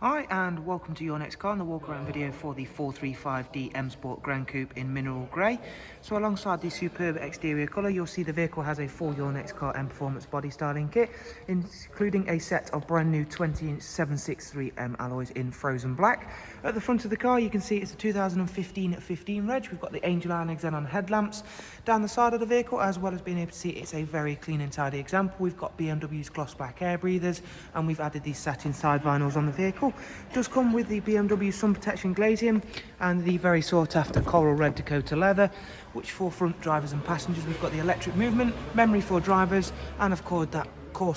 Hi and welcome to your next car and the walk around video for the 435D M Sport Gran Coupe in mineral grey. So alongside the superb exterior colour, you'll see the vehicle has a full Your Next Car M Performance body styling kit, including a set of brand new 20-inch 763M alloys in frozen black. At the front of the car you can see it's a 2015 reg. We've got the Angel Iron xenon headlamps down the side of the vehicle, as well as being able to see it's a very clean and tidy example. We've got BMW's gloss black air breathers, and we've added these satin side vinyls on the vehicle. It does come with the BMW sun protection glazing and the very sought after coral red Dakota leather, which for front drivers and passengers. We've got the electric movement, memory for drivers, and of course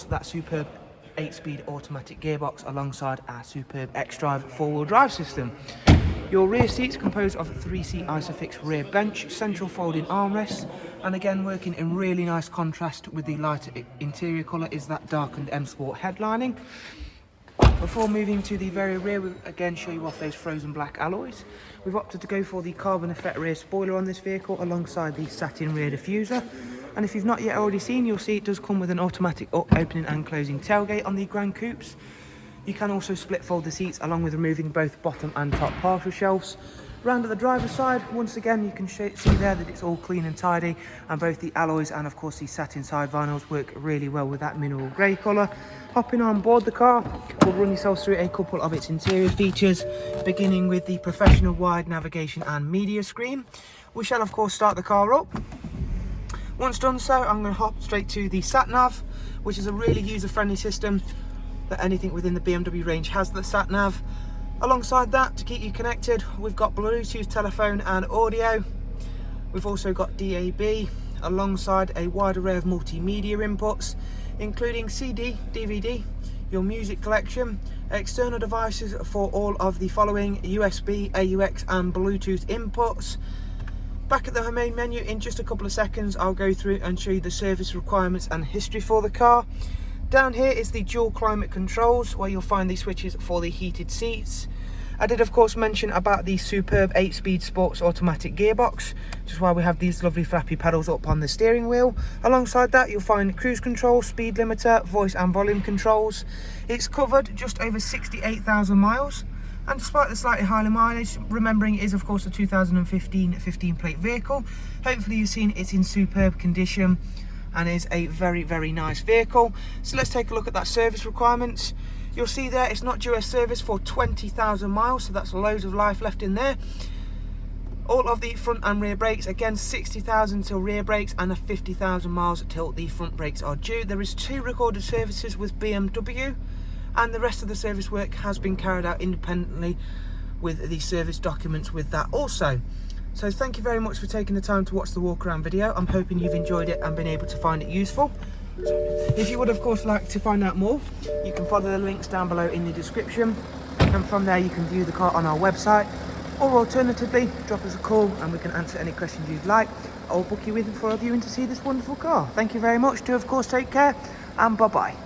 that superb 8-speed automatic gearbox alongside our superb X-Drive 4-wheel drive system. Your rear seats composed of 3-seat Isofix rear bench, central folding armrests, and again working in really nice contrast with the lighter interior colour is that darkened M Sport headlining. Before moving to the very rear, we'll again show you off those frozen black alloys. We've opted to go for the carbon effect rear spoiler on this vehicle alongside the satin rear diffuser. And if you've not yet already seen, you'll see it does come with an automatic opening and closing tailgate on the Gran Coupes. You can also split fold the seats along with removing both bottom and top partial shelves. Round at the driver's side, once again you can see there that it's all clean and tidy, and both the alloys and of course the satin side vinyls work really well with that mineral grey colour. Hopping on board the car, we'll run yourselves through a couple of its interior features, beginning with the professional wide navigation and media screen. We shall of course start the car up. Once done so, I'm going to hop straight to the sat nav, which is a really user-friendly system that anything within the BMW range has the sat nav. Alongside that, to keep you connected, we've got Bluetooth telephone and audio. We've also got DAB alongside a wide array of multimedia inputs, including CD, DVD, your music collection, external devices for all of the following USB, AUX and Bluetooth inputs. Back at the main menu in just a couple of seconds, I'll go through and show you the service requirements and history for the car. Down here is the dual climate controls, where you'll find the switches for the heated seats. I did of course mention about the superb 8-speed sports automatic gearbox, which is why we have these lovely flappy pedals up on the steering wheel. Alongside that you'll find cruise control, speed limiter, voice and volume controls. It's covered just over 68,000 miles. And despite the slightly higher mileage, remembering it is of course a 2015 plate vehicle, hopefully you've seen it's in superb condition and is a very nice vehicle. So let's take a look at that service requirements. You'll see there it's not due a service for 20,000 miles, so that's loads of life left in there. All of the front and rear brakes, again 60,000 till rear brakes and a 50,000 miles till the front brakes are due. There is 2 recorded services with BMW, and the rest of the service work has been carried out independently with the service documents with that also. So thank you very much for taking the time to watch the walk around video. I'm hoping you've enjoyed it and been able to find it useful. If you would of course like to find out more, you can follow the links down below in the description, and from there you can view the car on our website, or alternatively drop us a call and we can answer any questions you'd like, or book you in for a viewing to see this wonderful car. Thank you very much. Do of course take care, and bye bye.